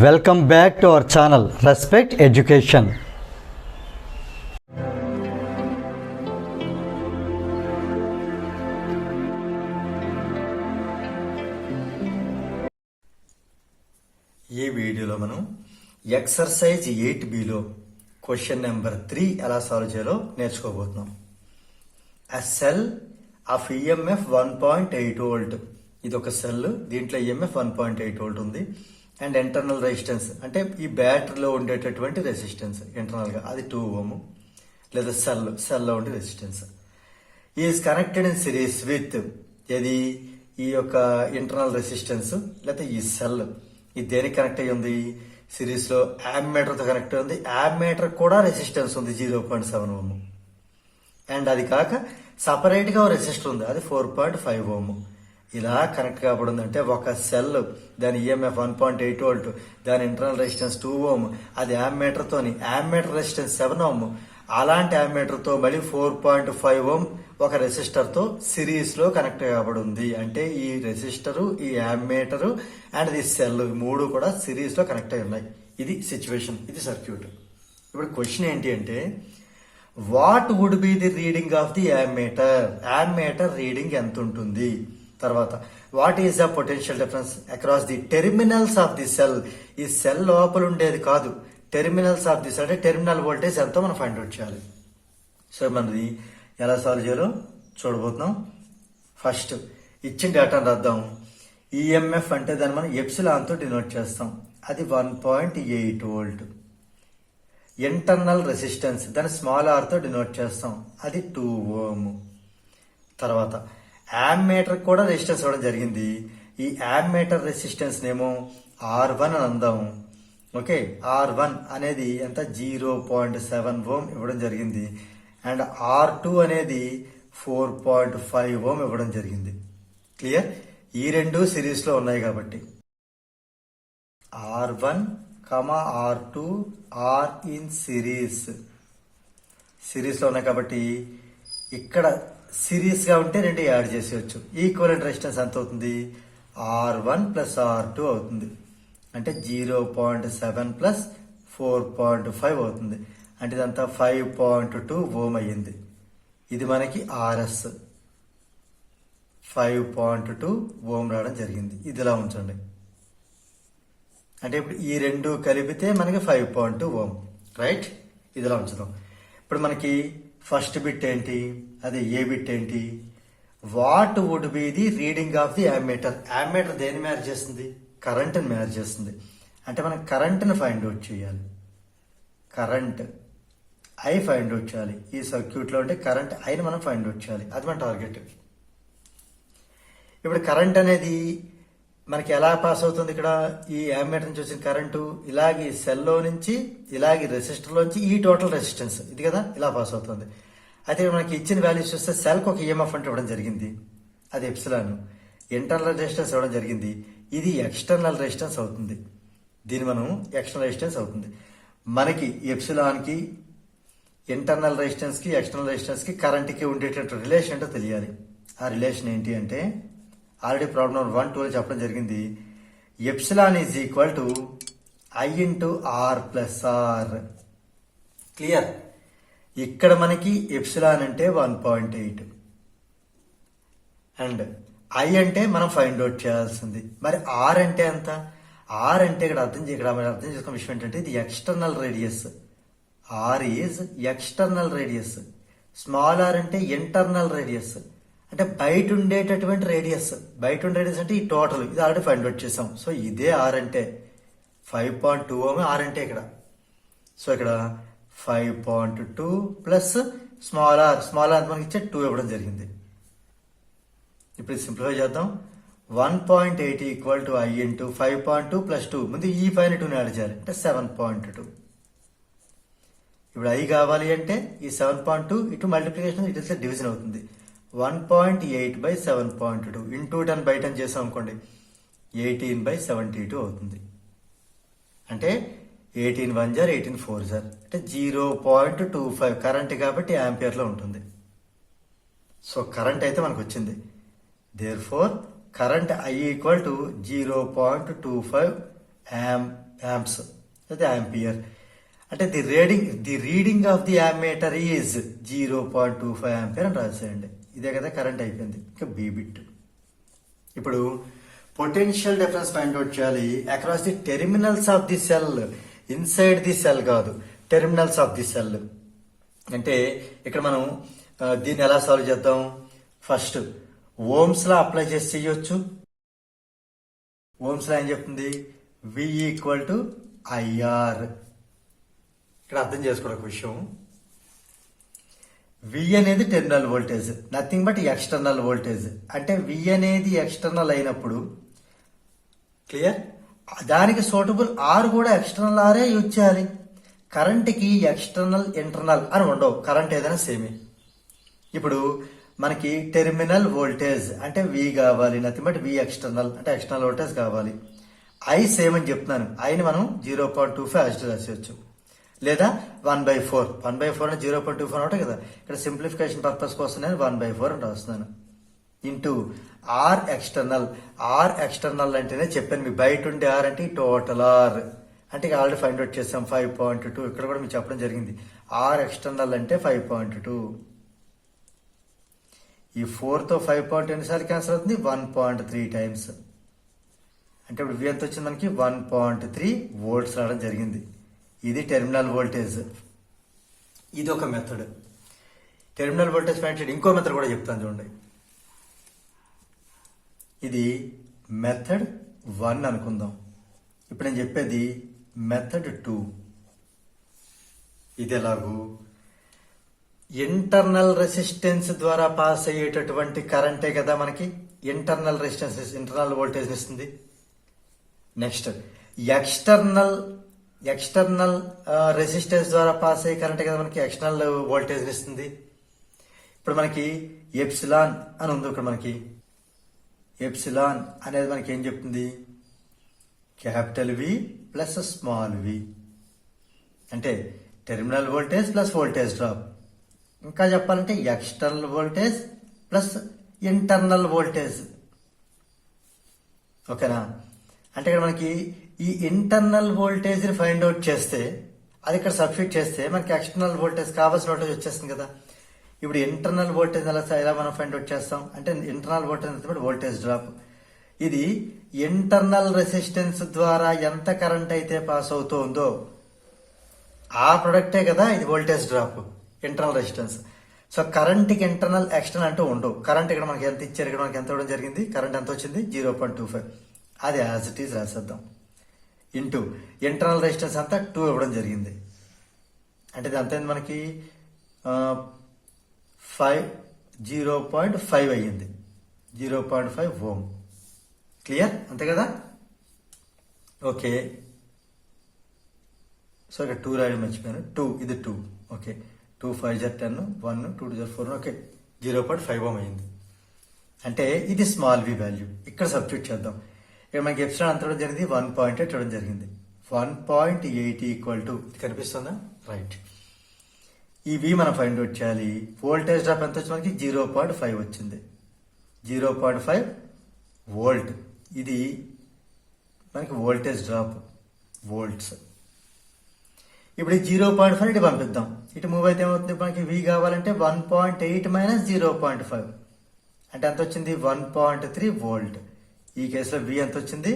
Welcome back to our channel respect education. ఈ వీడియోలో మనం ఎక్సర్సైజ్ 8Bలో క్వశ్చన్ నెంబర్ 3 ఎలా సాల్వ్ చేయాలో నేర్చుకోబోతున్నాం. ఆ సెల్ ఆఫ్ ఈఎంఎఫ్ 1.8 వోల్ట్, ఇది ఒక సెల్, దీంట్లో ఈఎంఎఫ్ 1.8 వోల్ట్ ఉంది. అండ్ ఇంటర్నల్ రెసిస్టెన్స్ అంటే ఈ బ్యాటరీలో ఉండేటటువంటి రెసిస్టెన్స్ ఇంటర్నల్ గా అది 2 ఓం, లేదా సెల్లో ఉండే resistance is connected in series with ఇది ఈ యొక్క ఇంటర్నల్ రెసిస్టెన్స్ లేకపోతే ఈ సెల్ ఇది దేనికి కనెక్ట్ అయ్యి ఉంది? సిరీస్ లో యామ్మీటర్ తో కనెక్ట్ అయ్యి ఉంది. యామ్మీటర్ కూడా రెసిస్టెన్స్ ఉంది 0.7 ఓం. అండ్ అది కాక సపరేట్ గా రెసిస్టర్ ఉంది, అది 4.5 ఓం. ఇలా కనెక్ట్ కాబడింది అంటే ఒక సెల్, దాని ఈఎంఎఫ్ 1.8 వోల్ట్, దాని ఇంటర్నల్ రెసిస్టెన్స్ 2 ఓం, అది యామ్మీటర్ తోని, యామ్మీటర్ రెసిస్టెన్స్ 7 ఓం. అలాంటి యామ్మీటర్ తో మళ్ళీ 4.5 ఓం ఒక రెసిస్టర్ తో సిరీస్ లో కనెక్ట్ కాబడింది. అంటే ఈ రెసిస్టర్, ఈ యామ్మీటర్ అండ్ ది సెల్ మూడు కూడా సిరీస్ లో కనెక్ట్ అయి ఉన్నాయి. ఇది సిచ్యువేషన్, ఇది సర్క్యూట్. ఇప్పుడు క్వశ్చన్ ఏంటి అంటే what would be the reading of the ammeter? Ammeter reading ఎంత ఉంటుంది? తర్వాత what is the potential difference across the terminals of the cell? ఈ సెల్ లోపల ఉండేది కాదు, టెర్మినల్స్ ఆఫ్ ది సెల్ అంటే టెర్మినల్ వోల్టేజ్ ఎంతో మనం ఫైండ్ అవుట్ చేయాలి. సో మనది ఎలా సాల్వ్ చేయాలో చూడబోతున్నాం. ఫస్ట్ ఇచ్చిన డేటాను రాద్దాం. ఈఎంఎఫ్ అంటే దాన్ని మనం ఎప్సిలాన్ తో డినోట్ చేస్తాం, అది 1.8 వోల్ట్. ఇంటర్నల్ రెసిస్టెన్స్ దాన్ని స్మాల్ ఆర్ తో డినోట్ చేస్తాం, అది 2 ఓం. తర్వాత యామ్మీటర్ కూడా రెసిస్టెన్స్ ఇవ్వడం జరిగింది. ఈ యామ్మీటర్ రెసిస్టెన్స్ నేమో R1 అని అందాం. ఓకే, R1 అనేది ఎంత? 0.7 ఓం ఇవ్వడం జరిగింది. అండ్ R2 అనేది 4.5 ఓం ఇవ్వడం జరిగింది. క్లియర్? ఈ రెండు సిరీస్ లో ఉన్నాయి కాబట్టి R1, R2 are in series లో ఉన్నాయి కాబట్టి ఇక్కడ సిరీస్ గా ఉంటే రెండు యాడ్ చేసేయచ్చు. ఈక్వలెంట్ రెసిస్టెన్స్ ఎంత అవుతుంది? R1 ప్లస్ R2 అవుతుంది. అంటే 0.7 ప్లస్ 4.5 అవుతుంది. అంటే ఇదంతా 5.2 ఓం అయ్యింది. ఇది మనకి RS 5.2 ఓం రావడం జరిగింది. ఇదిలా ఉంచండి. అంటే ఇప్పుడు ఈ రెండు కలిపితే మనకి 5.2 ఓం, రైట్? ఇదిలా ఉంచుదాం. ఇప్పుడు మనకి ఫస్ట్ బిట్ ఏంటి? అదే ఏ బిట్ ఏంటి? What would be the reading of the ammeter? Ammeter దేని మేర చేస్తుంది? కరెంట్ ని మేర చేస్తుంది. అంటే మనం కరెంట్ ని ఫైండ్ అవుట్ చేయాలి. కరెంట్ ఐ ఫైండ్ అవుట్ చేయాలి. ఈ సర్క్యూట్ లో ఉంటే కరెంట్ ఐని మనం ఫైండ్ అవుట్ చేయాలి, అది మన టార్గెట్. ఇప్పుడు కరెంట్ అనేది మనకి ఎలా పాస్ అవుతుంది? ఇక్కడ ఈ యామ్మీటర్ నుంచి వచ్చిన కరెంటు ఇలాగే సెల్లో నుంచి ఇలాగే రెసిస్టర్ లోంచి ఈ టోటల్ రెసిస్టెన్స్ ఇది కదా ఇలా పాస్ అవుతుంది. అయితే మనకి ఇచ్చిన వాల్యూస్ చూస్తే సెల్ కి ఒక ఈఎంఎఫ్ అంటే ఇవ్వడం జరిగింది, అది ఎప్సిలాన్. ఇంటర్నల్ రెసిస్టెన్స్ ఇవ్వడం జరిగింది, ఇది ఎక్స్టర్నల్ రెసిస్టెన్స్ అవుతుంది. దీని మనం ఎక్స్టర్నల్ రెసిస్టెన్స్ అవుతుంది. మనకి ఎప్సిలాన్ కి, ఇంటర్నల్ రెసిస్టెన్స్ కి, ఎక్స్టర్నల్ రెసిస్టెన్స్ కి, కరెంట్ కి ఉండేటట్టు రిలేషన్ ఏంటో తెలియాలి. ఆ రిలేషన్ ఏంటి అంటే ఆల్రెడీ ప్రాబ్లం 1, 2 చెప్పడం జరిగింది. Epsilon is equal to I into R plus R. Clear? ఇక్కడ మనకి ఎప్సిలాన్ అంటే 1.8 అండ్ ఐ అంటే మనం ఫైండ్ అవుట్ చేయాల్సింది. మరి ఆర్ అంటే ఎంత? ఆర్ అంటే ఇక్కడ అర్థం చేసుకున్న విషయం ఏంటంటే ఇది external radius. R is external radius. Small R అంటే ఇంటర్నల్ రేడియస్, అంటే బయట ఉండేటటువంటి రేడియస్. బయట ఉండే రేడియస్ అంటే ఈ టోటల్, ఇది ఆల్రెడీ ఫైండ్ అవుట్ చేసాం. సో ఇదే ఆర్ అంటే 5.2 ఓం ఆర్ అంటే ఇక్కడ. సో ఇక్కడ 5.2 ప్లస్ స్మాల్ ఆర్ మనకి ఇచ్చే 2 ఇవ్వడం జరిగింది. ఇప్పుడు సింప్లిఫై చేద్దాం. 1.8 equal to I into 5.2 plus 2, ముందు ఈ పైన 2 యాడ్ చేయాలి, అంటే 7.2. ఇప్పుడు ఐ కావాలి అంటే ఈ 7.2 ఇటు మల్టిప్లికేషన్ ఇటు డివిజన్ అవుతుంది. 1.8 by 7.2 ఇంటూ 10 by 10 చేసాం అనుకోండి, 18/72 అవుతుంది. అంటే 18 1 జార్ 18 4 జార్ అంటే 0.25 కరెంట్ కాబట్టి యాంపియర్ లో ఉంటుంది. సో కరెంట్ అయితే మనకు వచ్చింది. Therefore current I equal to 0.25 amps అయితే యాంపియర్. అంటే the reading of the ammeter is 0.25 ampere అని రాసేయండి. ఇదే కదా కరెంట్ అయిపోయింది. ఇంకా బి బిట్. ఇప్పుడు పొటెన్షియల్ డిఫరెన్స్ ఫైండ్ అవుట్ చేయాలి across the terminals of the cell, inside the cell కాదు, టెర్మినల్స్ ఆఫ్ ది సెల్. అంటే ఇక్కడ మనం దీన్ని ఎలా సాల్వ్ చేద్దాం? ఫస్ట్ ఓమ్స్ లా అప్లై చేసి చేయొచ్చు. ఓమ్స్ లా ఏం చెప్తుంది? V equal to IR. ఇక్కడ అర్థం చేసుకోవడం ఒక విషయం, V అనేది terminal voltage, nothing but external voltage. అంటే V అనేది ఎక్స్టర్నల్ అయినప్పుడు క్లియర్, దానికి సూటబుల్ R కూడా ఎక్స్టర్నల్ ఆరే యూజ్ చేయాలి. కరెంట్కి ఎక్స్టర్నల్ ఇంటర్నల్ అని ఉండవు, కరెంట్ ఏదైనా సేమే. ఇప్పుడు మనకి టెర్మినల్ వోల్టేజ్ అంటే V కావాలి, నథింగ్ బట్ V ఎక్స్టర్నల్ అంటే ఎక్స్టర్నల్ వోల్టేజ్ కావాలి. I సేమ్ అని చెప్తున్నాను, Iని మనం 0.25 యాజ్ రాసేయచ్చు, లేదా 1/4. 1/4 అంటే 0.24 ఉంటాయి కదా, ఇక్కడ సింప్లిఫికేషన్ పర్పస్ కోసం నేను 1/4 అని రాస్తున్నాను. Into R external. R external అంటేనే చెప్పాను మీకు, బయట ఉండే R అంటే టోటల్ R. అంటే ఇక ఆల్రెడీ ఫైండ్ అవుట్ చేసాం 5.2. ఇక్కడ కూడా మీకు చెప్పడం జరిగింది, R ఎక్స్టర్నల్ అంటే 5.2. ఈ 4తో 5.2 ఎన్నిసార్లు క్యాన్సిల్ అవుతుంది? 1.3 టైమ్స్. అంటే ఇప్పుడు V ఎంత వచ్చింది మనకి? 1.3 వోల్ట్స్ రావడం జరిగింది. ఇది టెర్మినల్ వోల్టేజ్. ఇది ఒక మెథడ్. టెర్మినల్ వోల్టేజ్ ఫైండ్ చేయడం ఇంకో మెథడ్ కూడా చెప్తాను చూడండి. ఇది మెథడ్ 1 అనుకుందాం. ఇప్పుడు నేను చెప్పేది మెథడ్ 2. ఇది ఎలాగూ ఇంటర్నల్ రెసిస్టెన్స్ ద్వారా పాస్ అయ్యేటటువంటి కరెంటే కదా మనకి ఇంటర్నల్ రెసిస్టెన్స్, ఇంటర్నల్ వోల్టేజ్ ఇస్తుంది. నెక్స్ట్ ఎక్స్టర్నల్ రెసిస్టెన్స్ ద్వారా పాస్ అయ్యే కరెంటే కదా మనకి ఎక్స్టర్నల్ వోల్టేజ్ ఇస్తుంది. ఇప్పుడు మనకి ఎప్సిలాన్ అని ఉంది. ఇక్కడ మనకి ఎప్సిలాన్ అనేది మనకి ఏం చెప్తుంది? Capital V plus small v. అంటే terminal voltage plus voltage drop. ఇంకా చెప్పాలంటే external voltage plus internal voltage. ఓకేనా? అంటే ఇక్కడ మనకి ఈ ఇంటర్నల్ వోల్టేజ్ ని ఫైండ్ అవుట్ చేస్తే, అది ఇక్కడ సబ్స్టిట్యూట్ చేస్తే మనకి ఎక్స్టర్నల్ వోల్టేజ్ కావాల్సిన వోల్టేజ్ వచ్చేస్తుంది కదా. ఇప్పుడు ఇంటర్నల్ వోల్టేజ్ ఎలా మనం ఫైండ్ అవుట్ చేస్తాం అంటే ఇంటర్నల్ వోల్టేజ్ వోల్టేజ్ డ్రాప్. ఇది ఇంటర్నల్ రెసిస్టెన్స్ ద్వారా ఎంత కరెంట్ అయితే పాస్ అవుతుందో ఆ ప్రొడక్టే కదా ఇది voltage drop, internal resistance. So కరెంట్కి ఇంటర్నల్ ఎక్స్టర్నల్ అంటూ ఉండవు. కరెంట్ ఇక్కడ మనకి ఎంత ఇచ్చారు, ఇక్కడ మనకి ఎంత ఇవ్వడం జరిగింది, కరెంట్ ఎంత వచ్చింది 0.25. అది యాజ్ ఇట్ ఈజ్ రాసేద్దాం. ఇంటూ ఇంటర్నల్ రెసిస్టెన్స్ అంతా 2 ఇవ్వడం జరిగింది. అంటే ఇది అంత మనకి 0.5 అయ్యింది, 0.5 ఓం. క్లియర్? అంతే కదా. ఓకే, సో ఇక్కడ 2 రాయడం మర్చిపోయాను. 2 ఇది 2. ఓకే, 2 5 10, 1 2 2 4. ఓకే, 0.5 ఓం అయింది. అంటే ఇది స్మాల్ v వాల్యూ. ఇక్కడ సబ్స్టిట్యూట్ చేద్దాం. ఇక్కడ మనకి ఎప్సిలాన్ అంత జరిగింది 1.8 ఇవ్వడం జరిగింది. 1.8 ఈక్వల్ టు కనిపిస్తుందా? రైట్. ఈ v మనం ఫైండ్ అవుట్ చేయాలి. వోల్టేజ్ డ్రాప్ ఎంత వచ్చింది మనకి? 0.5 వచ్చింది. 0.5 వోల్ట్. ఇది మనకి వోల్టేజ్ డ్రాప్, వోల్ట్స్. ఇప్పుడు 0.5 ఇటు పంపిద్దాం. ఇటు మూవ్ అయితే ఏమవుతుంది మనకి? v కావాలంటే 1.8 మైనస్ 0.5 అంటే ఎంత వచ్చింది? 1.3 వోల్ట్. ఈ కేసులో v ఎంత వచ్చింది?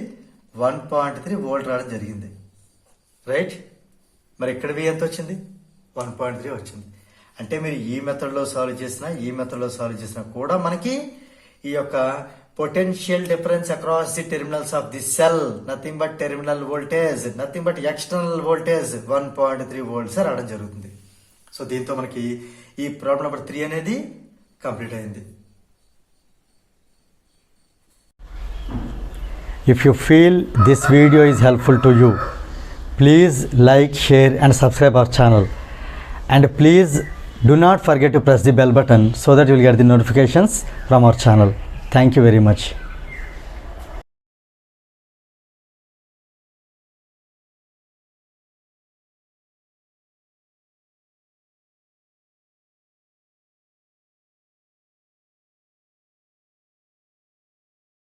1.3 వోల్ట్ రావడం జరిగింది. రైట్. మరి ఇక్కడ v ఎంత వచ్చింది? 1.3 వచ్చింది. అంటే మీరు ఈ మెథడ్లో సాల్వ్ చేసినా ఈ మెథడ్లో సాల్వ్ చేసినా కూడా మనకి ఈ యొక్క potential difference across the terminals of the cell, nothing but terminal voltage, nothing but external voltage 1.3 volts రావడం జరుగుతుంది. సో దీంతో మనకి ఈ ప్రాబ్లం నెంబర్ 3 అనేది కంప్లీట్ అయింది. If you feel this video is helpful to you, please like, share and subscribe our channel. And please do not forget to press the bell button so that you will get the notifications from our channel. Thank you very much.